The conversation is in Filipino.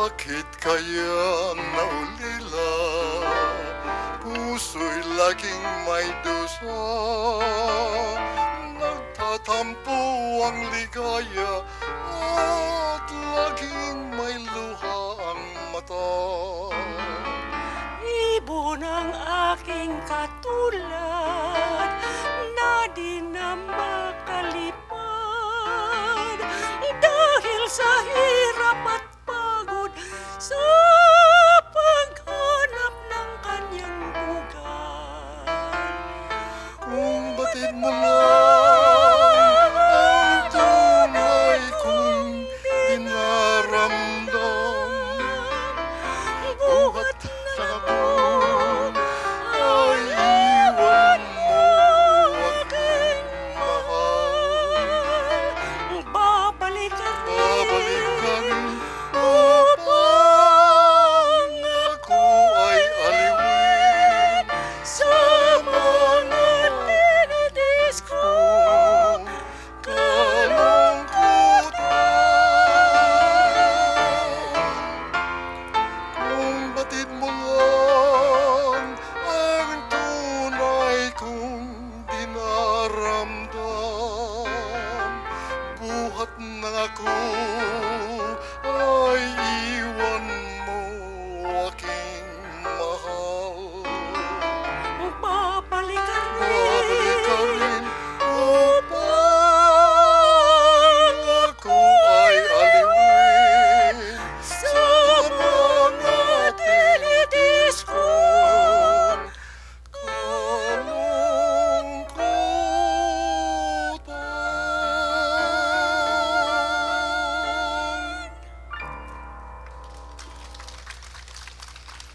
Bakit kaya naulila? Puso'y laging may dusa. Nagtatampo ang ligaya at laging may luha ang mata. Ibon ang aking katulad na di na makalipad dahil sa hirap at pagod sa paghanap ng kanyang bugan. Kung batid mo